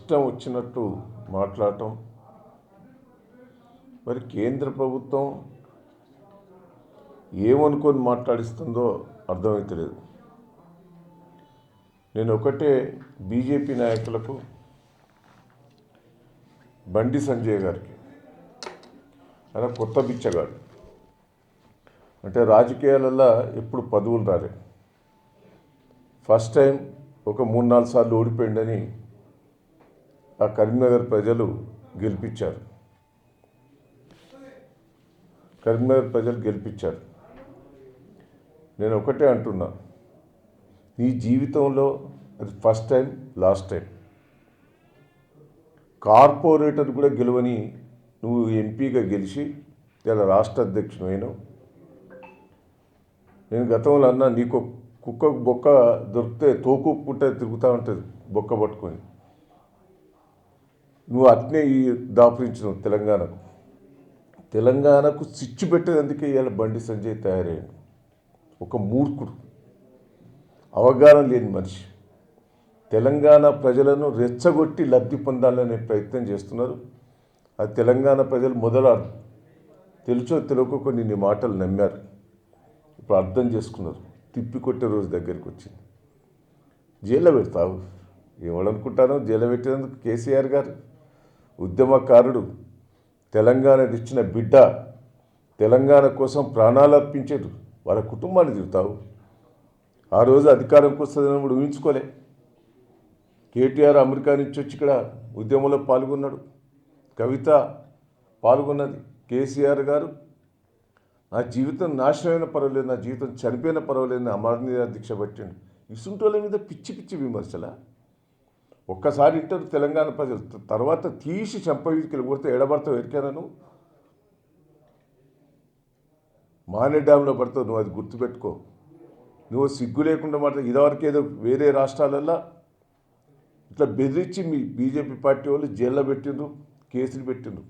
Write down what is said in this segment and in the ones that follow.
ఇష్టం వచ్చినట్టు మాట్లాడటం, మరి కేంద్ర ప్రభుత్వం ఏమనుకొని మాట్లాడిస్తుందో అర్థమవుతలేదు. నేను ఒకటే బీజేపీ నాయకులకు, బండి సంజయ్ గారికి, ఆయన కొత్త బిచ్చగాడు, అంటే రాజకీయాలలో ఎప్పుడు పదవులు రాలే, ఫస్ట్ టైం ఒక 3-4 సార్లు ఓడిపోయిందని ఆ కరీంనగర్ ప్రజలు గెలిపించారు. నేను ఒకటే అంటున్నా, నీ జీవితంలో అది first time, last time. Corporator కూడా గెలవని నువ్వు ఎంపీగా గెలిచి ఇలా రాష్ట్ర అధ్యక్షుడు అయినావు. నేను గతంలో అన్నా, నీకు కుక్కకు బొక్క దొరికితే తోకు పుట్ట తిరుగుతూ ఉంటుంది బొక్క పట్టుకొని. నువ్వు అట్నే ఈ దాపురించినావు తెలంగాణకు సిచ్చు పెట్టేందుకే ఇవాళ బండి సంజయ్ తయారయ్యాడు. ఒక మూర్ఖుడు, అవగాహన లేని మనిషి. తెలంగాణ ప్రజలను రెచ్చగొట్టి లబ్ధి పొందాలనే ప్రయత్నం చేస్తున్నారు. అది తెలంగాణ ప్రజలు మొదలారు, తెలుసో తెలియకో కొన్ని మాటలు నమ్మారు, ఇప్పుడు అర్థం చేసుకున్నారు. తిప్పికొట్టే రోజు దగ్గరికి వచ్చింది. జైల్లో పెడతావు, ఎవడనుకుంటానో జైల్లో పెట్టేందుకు కేసీఆర్ గారు ఉద్యమకారుడు, తెలంగాణ ఇచ్చిన బిడ్డ, తెలంగాణ కోసం ప్రాణాలు అర్పించారు. వాళ్ళ కుటుంబాన్ని తిరుగుతావు. ఆ రోజు అధికారంకి వస్తుందని కూడా ఊహించుకోలే. కేటీఆర్ అమెరికా నుంచి వచ్చి ఇక్కడ ఉద్యమంలో పాల్గొన్నాడు, కవిత పాల్గొన్నది. కేసీఆర్ గారు నా జీవితం నాశనమైన పర్వాలేదు, నా జీవితం చనిపోయిన పర్వాలేదు, అమరనీయ దీక్ష పట్టిండు. ఇసుంటోళ్ళ మీద పిచ్చి పిచ్చి విమర్శలా? ఒక్కసారి ఇంటారు తెలంగాణ ప్రజలు, తర్వాత తీసి చంపవీధికి కొడితే ఎడబడతావు. ఎరికాను మానే డ్యాంలో పడతావు, నువ్వు అది గుర్తుపెట్టుకో. నువ్వు సిగ్గు లేకుండా మాట ఇదివరకు ఏదో వేరే రాష్ట్రాలల్లో ఇట్లా బెదిరించి మీ బీజేపీ పార్టీ వాళ్ళు జైల్లో పెట్టిండ్రు, కేసులు పెట్టిండ్రు.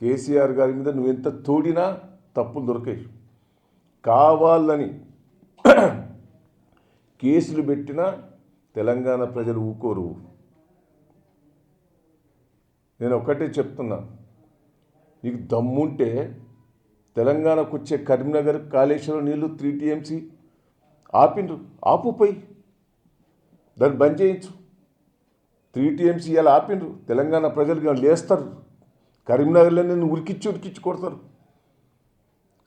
కేసీఆర్ గారి మీద నువ్వు ఎంత తోడినా తప్పులు దొరికాయి. కావాలని కేసులు పెట్టినా తెలంగాణ ప్రజలు ఊకోరు. నేను ఒకటే చెప్తున్నా, నీకు దమ్ముంటే తెలంగాణకు వచ్చే కరీంనగర్ కాళేశ్వరం నీళ్లు 3 TMC ఆపిండ్రు, ఆపుపోయి దాన్ని బంద్ చేయించు. 3 TMC ఇలా ఆపిండ్రు, తెలంగాణ ప్రజలు లేస్తారు. కరీంనగర్లో నేను ఉరికిచ్చి కొడతారు.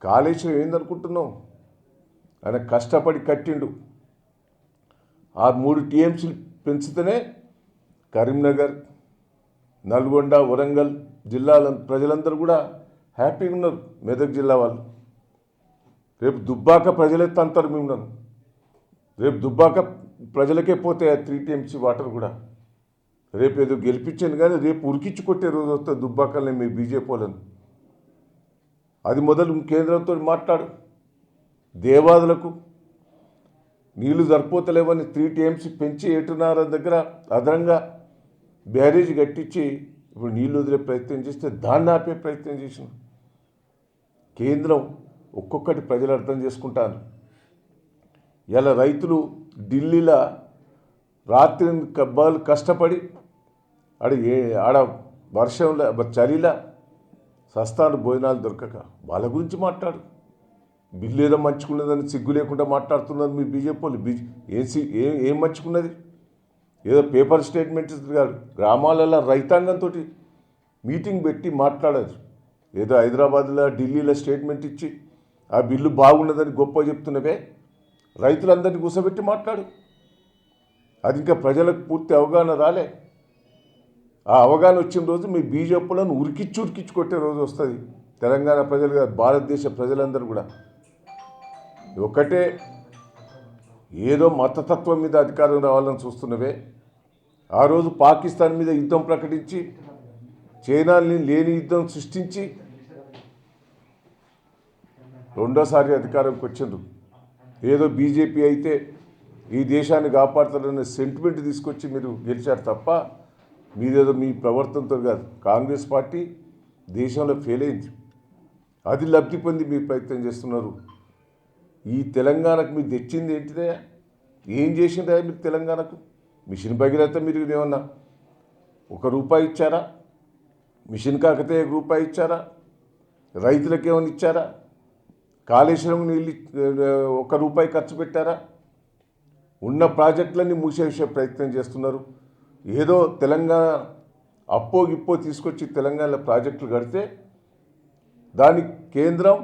కాళేశ్వరం ఏందనుకుంటున్నావు? ఆయన కష్టపడి కట్టిండు. ఆ 3 TMC పెంచితేనే కరీంనగర్, నల్గొండ, వరంగల్ జిల్లాల ప్రజలందరూ కూడా హ్యాపీగా ఉన్నారు. మెదక్ జిల్లా వాళ్ళు రేపు దుబ్బాక ప్రజలే తంతారు మిమ్మల్ని. రేపు దుబ్బాక ప్రజలకే పోతాయి ఆ 3 TMC వాటర్ కూడా. రేపు ఏదో గెలిపించాను కానీ రేపు ఉరికిచ్చి కొట్టే రోజు వస్తుంది దుబ్బాకల్ని మీ బీజేపీ వాళ్ళని. అది మొదలు కేంద్రంతో మాట్లాడు. దేవాదులకు నీళ్లు సరిపోతలేవని 3 TMC పెంచి 8.5 దగ్గర అదనంగా బ్యారేజ్ కట్టించి ఇప్పుడు నీళ్ళు వదిలే ప్రయత్నం చేస్తే దాన్ని ఆపే ప్రయత్నం చేసిన కేంద్రం ఒక్కొక్కటి ప్రజలు అర్థం చేసుకుంటాను. ఇలా రైతులు ఢిల్లీలో రాత్రి కబ్బాలు కష్టపడి ఆడ వర్షంలో చలిలా సస్తాను భోజనాలు దొరకక వాళ్ళ గురించి మాట్లాడు. బిల్లు ఏదో మంచుకున్నదని సిగ్గు లేకుండా మాట్లాడుతున్నారు మీ బీజేపీ వాళ్ళు. ఏం మంచుకున్నది? ఏదో పేపర్ స్టేట్మెంట్ కాదు, గ్రామాలలో రైతాంగంతో మీటింగ్ పెట్టి మాట్లాడారు. ఏదో హైదరాబాద్లో ఢిల్లీలో స్టేట్మెంట్ ఇచ్చి ఆ బిల్లు బాగున్నదని గొప్ప చెప్తున్నవే, రైతులందరినీ కూర్చోబెట్టి మాట్లాడు. అది ఇంకా ప్రజలకు పూర్తి అవగాహన రాలే. ఆ అవగాహన వచ్చిన రోజు మీ బీజేపీలను ఉరికిచ్చి కొట్టే రోజు వస్తుంది. తెలంగాణ ప్రజలు కాదు, భారతదేశ ప్రజలందరూ కూడా. ఒకటే ఏదో మతతత్వం మీద అధికారం రావాలని చూస్తున్నవే. ఆ రోజు పాకిస్తాన్ మీద యుద్ధం ప్రకటించి చైనాని లేని యుద్ధం సృష్టించి రెండోసారి అధికారంకి వచ్చిండ్రు. ఏదో బీజేపీ అయితే ఈ దేశాన్ని కాపాడుతారనే సెంటిమెంట్ తీసుకొచ్చి మీరు గెలిచారు తప్ప మీరేదో మీ ప్రవర్తనతో కాదు. కాంగ్రెస్ పార్టీ దేశంలో ఫెయిల్ అయింది, అది లబ్ధి పొంది మీరు ప్రయత్నం చేస్తున్నారు. ఈ తెలంగాణకు మీరు తెచ్చింది ఏంటిదే? ఏం చేసిందే మీరు తెలంగాణకు? మిషన్ భగీరథ మీరు ఏమన్నా ₹1 ఇచ్చారా? మిషన్ కాకతే ₹1 ఇచ్చారా? రైతులకు ఏమైనా ఇచ్చారా? కాళేశ్వరం నీళ్ళు ₹1 ఖర్చు పెట్టారా? ఉన్న ప్రాజెక్టులన్నీ మూసేసే ప్రయత్నం చేస్తున్నారు. ఏదో తెలంగాణ అప్పో గిప్పో తీసుకొచ్చి తెలంగాణలో ప్రాజెక్టులు కడితే దానికి కేంద్రం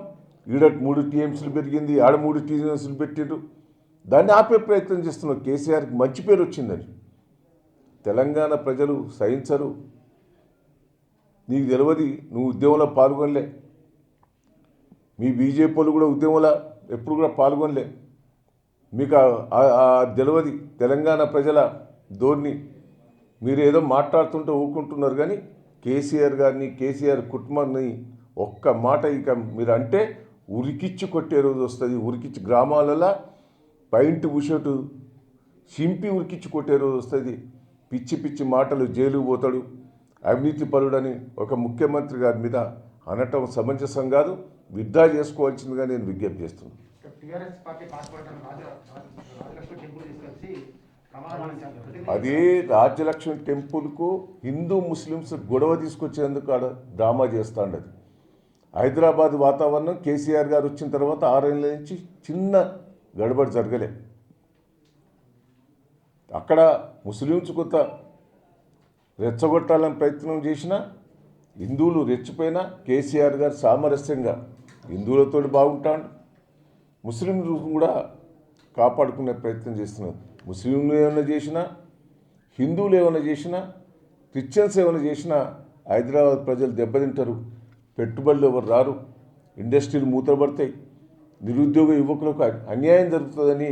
ఈడ 3 టీఎంసీలు పెరిగింది, ఆడ 3 టీఎంసీలు పెట్టిండ్రు. దాన్ని ఆపే ప్రయత్నం చేస్తున్నారు. కేసీఆర్కి మంచి పేరు వచ్చిందని. తెలంగాణ ప్రజలు సహించరు. నీకు తెలియదు, నువ్వు ఉద్యమంలో పాల్గొనలే. మీ బీజేపీ వాళ్ళు కూడా ఉద్యమంలో ఎప్పుడు కూడా పాల్గొనలే. మీకు తెలియదు తెలంగాణ ప్రజల ధోరణి. మీరు ఏదో మాట్లాడుతుంటే ఊరుకుంటున్నారు, కానీ కేసీఆర్ గారిని, కేసీఆర్ కుటుంబాన్ని ఒక్క మాట ఇక మీరు అంటే ఉరికిచ్చి కొట్టే రోజు వస్తుంది. ఉరికిచ్చి గ్రామాలలో పైంట్ బుషెట్ చింపి ఉరికిచ్చి కొట్టే రోజు వస్తుంది. పిచ్చి పిచ్చి మాటలు, జైలుకు పోతాడు, అవినీతి పరుడని ఒక ముఖ్యమంత్రి గారి మీద అనటం సమంజసం కాదు. విత్డ్రా చేసుకోవాల్సిందిగా నేను విజ్ఞప్తి చేస్తున్నాను. అదే రాజ్యలక్ష్మి టెంపుల్కు హిందూ ముస్లిమ్స్ గొడవ తీసుకొచ్చేందుకు ఆడ డ్రామా చేస్తాండి. అది హైదరాబాద్ వాతావరణం కేసీఆర్ గారు వచ్చిన తర్వాత 6 ఏళ్ళ నుంచి చిన్న గడబడి జరగలే. అక్కడ ముస్లిమ్స్ కొంత రెచ్చగొట్టాలని ప్రయత్నం చేసినా, హిందువులు రెచ్చిపోయినా కేసీఆర్ గారు సామరస్యంగా హిందువులతో బాగుంటాడు, ముస్లింలు కూడా కాపాడుకునే ప్రయత్నం చేస్తున్నారు. ముస్లింలు ఏమైనా చేసినా, హిందువులు ఏమైనా చేసినా, క్రిస్టియన్స్ ఏమైనా చేసినా హైదరాబాద్ ప్రజలు దెబ్బతింటారు. పెట్టుబడులు ఎవరు రారు, ఇండస్ట్రీలు మూతపడతాయి, నిరుద్యోగ యువకులకు అన్యాయం జరుగుతుందని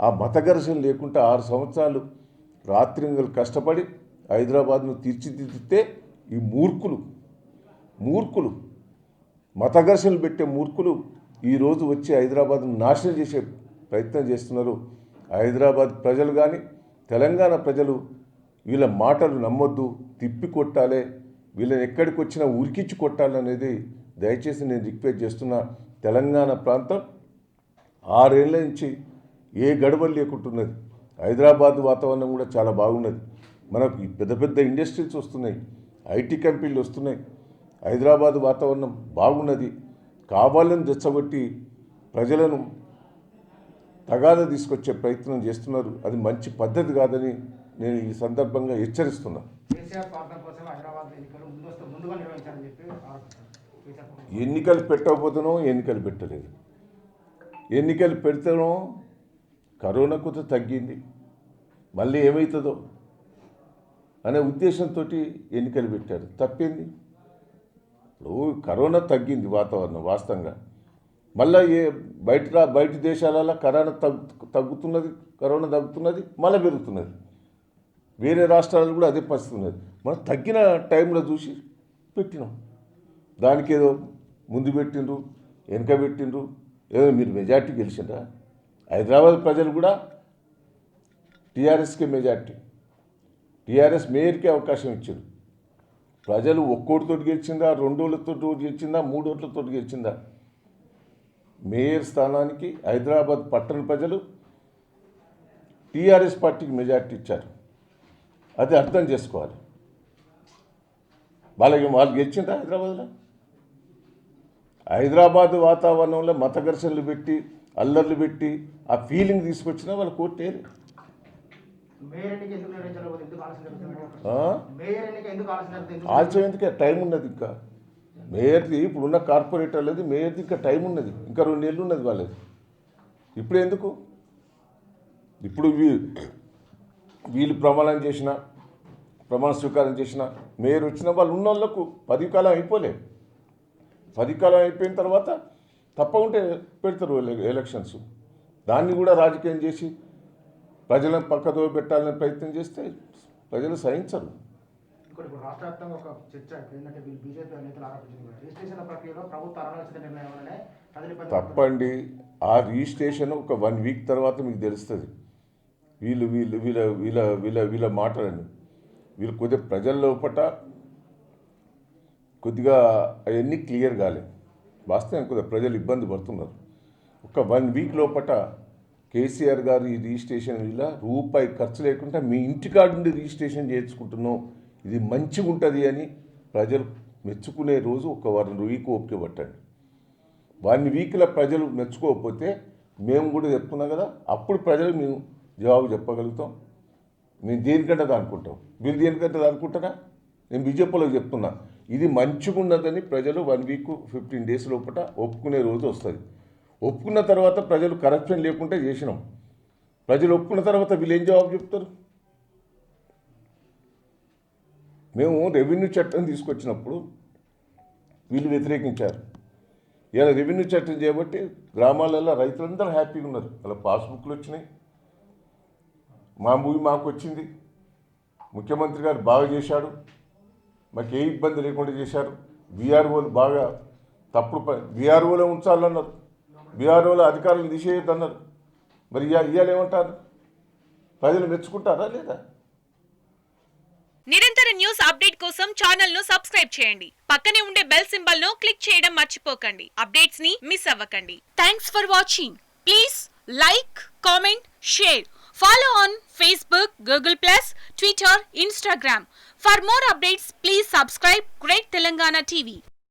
ఆ మత ఘర్షణ లేకుండా 6 సంవత్సరాలు రాత్రింగలు కష్టపడి హైదరాబాద్ను తీర్చిదిద్దితే ఈ మూర్ఖులు మత ఘర్షణలు పెట్టే మూర్ఖులు ఈరోజు వచ్చి హైదరాబాద్ను నాశనం చేసే ప్రయత్నం చేస్తున్నారు. హైదరాబాద్ ప్రజలు కానీ తెలంగాణ ప్రజలు వీళ్ళ మాటలు నమ్మొద్దు, తిప్పి కొట్టాలి, వీళ్ళని ఎక్కడికి వచ్చినా ఉరికిచ్చి కొట్టాలనేది దయచేసి నేను రిక్వెస్ట్ చేస్తున్నా. తెలంగాణ ప్రాంతం 6 ఏళ్ళ నుంచి ఏ గడవలు లేకుంటున్నది. హైదరాబాద్ వాతావరణం కూడా చాలా బాగున్నది. మనకు పెద్ద పెద్ద ఇండస్ట్రీస్ వస్తున్నాయి, ఐటీ కంపెనీలు వస్తున్నాయి. హైదరాబాద్ వాతావరణం బాగున్నది. కావాలని రెచ్చగొట్టి ప్రజలను తగాద తీసుకొచ్చే ప్రయత్నం చేస్తున్నారు. అది మంచి పద్ధతి కాదని నేను ఈ సందర్భంగా హెచ్చరిస్తున్నాను. ఎన్నికలు పెట్టకపోతేనో ఎన్నికలు పెట్టలేదు, ఎన్నికలు పెడితేనో కరోనా కొంత తగ్గింది, మళ్ళీ ఏమవుతుందో అనే ఉద్దేశంతో ఎన్నికలు పెట్టారు. తప్పింది. ఇప్పుడు కరోనా తగ్గింది వాతావరణం వాస్తవంగా, మళ్ళీ బయట దేశాలలో కరోనా తగ్గుతున్నది, మళ్ళీ పెరుగుతున్నది. వేరే రాష్ట్రాలు కూడా అదే పరిస్థితి ఉన్నది. మనం తగ్గిన టైంలో చూసి పెట్టినాం. దానికి ఏదో ముందు పెట్టిండ్రు, వెనక పెట్టిండ్రు. ఏదో మీరు మెజార్టీ గెలిచిండ్రా? హైదరాబాద్ ప్రజలు కూడా టీఆర్ఎస్కే మెజార్టీ, టీఆర్ఎస్ మేయర్కే అవకాశం ఇచ్చారు. ప్రజలు ఒక్కోటితో గెలిచిందా, 2 ఓట్లతో గెలిచిందా, 3 ఓట్లతో గెలిచిందా? మేయర్ స్థానానికి హైదరాబాద్ పట్టణ ప్రజలు టీఆర్ఎస్ పార్టీకి మెజార్టీ ఇచ్చారు. అది అర్థం చేసుకోవాలి. వాళ్ళు గెలిచిందా హైదరాబాద్లో? హైదరాబాద్ వాతావరణంలో మత ఘర్షణలు పెట్టి, అల్లర్లు పెట్టి, ఆ ఫీలింగ్ తీసుకొచ్చినా వాళ్ళు కోర్టేరు. ఆలస్యం ఎందుకే? టైం ఉన్నది. ఇంకా మేయర్ది ఇప్పుడున్న కార్పొరేటర్లది, మేయర్ది ఇంకా టైం ఉన్నది. ఇంకా 2 నెలలు ఉన్నది వాళ్ళది. ఇప్పుడు ఎందుకు? ఇప్పుడు వీళ్ళు ప్రమాణ స్వీకారం చేసిన మేయర్ వచ్చిన వాళ్ళు ఉన్న వాళ్ళకు 10 కాలం అయిపోలే. 10 కాలం అయిపోయిన తర్వాత తప్పకుంటే పెడతారు ఎలక్షన్స్. దాన్ని కూడా రాజకీయం చేసి ప్రజలను పక్కదో పెట్టాలని ప్రయత్నం చేస్తే ప్రజలు సహించరు. ఇప్పుడు రాష్ట్ర వ్యాప్తంగా ఒక చర్చ ఏంటంటే బీజేపీ నేతలు ఆరోపించారు, రిజిస్ట్రేషన్ ప్రక్రియలో ప్రభుత్వ అనాలోచిత నిర్ణయం వల్లనే తప్పండి. ఆ రిజిస్ట్రేషన్ ఒక 1 వీక్ తర్వాత మీకు తెలుస్తుంది. వీళ్ళ మాటలని వీళ్ళు కొద్దిగా ప్రజల లోపల కొద్దిగా అవన్నీ క్లియర్ కాలేదు. వాస్తవం కొద్దిగా ప్రజలు ఇబ్బంది పడుతున్నారు. ఒక 1 వీక్ లోపల కేసీఆర్ గారు ఈ రిజిస్ట్రేషన్ వల్ల రూపాయి ఖర్చు లేకుండా మీ ఇంటికాడ నుండి రిజిస్ట్రేషన్ చేయించుకుంటున్నాం, ఇది మంచిగా ఉంటుంది అని ప్రజలు మెచ్చుకునే రోజు ఒక 1 వీక్ ఓపిక పట్టండి. 1 వీక్లో ప్రజలు మెచ్చుకోకపోతే మేము కూడా చెప్తున్నాం కదా, అప్పుడు ప్రజలు మేము జవాబు చెప్పగలుగుతాం. మేము దేనికంటే అనుకుంటాం, వీళ్ళు దేనికంటే అనుకుంటారా? నేను బీజేపీలోకి చెప్తున్నా, ఇది మంచిగా ఉన్నదని ప్రజలు 1 వీక్ 15 డేస్ లోపల ఒప్పుకునే రోజు వస్తుంది. ఒప్పుకున్న తర్వాత ప్రజలు కరప్షన్ లేకుంటే చేసినాం. ప్రజలు ఒప్పుకున్న తర్వాత వీళ్ళు ఏం జవాబు చెప్తారు? మేము రెవెన్యూ చట్టం తీసుకొచ్చినప్పుడు వీళ్ళు వ్యతిరేకించారు. ఇలా రెవెన్యూ చట్టం చేయబట్టి గ్రామాలలో రైతులందరూ హ్యాపీగా ఉన్నారు. అలా పాస్బుక్లు వచ్చినాయి, మా భూమి మాకు వచ్చింది, ముఖ్యమంత్రి గారు బాగా చేశాడు, మాకు ఏ ఇబ్బంది లేకుండా చేశారు. బీఆర్ఓలు బాగా తప్పుడు బీఆర్ఓలో ఉంచాలన్నారు, బీఆర్ఓలో అధికారులను తీసేయొద్దన్నారు. మరి ఇవాళ ఏమంటారు? ప్రజలు మెచ్చుకుంటారా లేదా? నిరంతర న్యూస్ అప్డేట్ కోసం ఛానల్ ను సబ్స్క్రైబ్ చేయండి. పక్కనే ఉండే బెల్ సింబల్ ను క్లిక్ చేయడం మర్చిపోకండి. అప్డేట్స్ ని మిస్ అవ్వకండి. Thanks for watching. Please like, comment, share. Follow on Facebook, Google+, Twitter, Instagram. For more updates, please subscribe Great Telangana TV.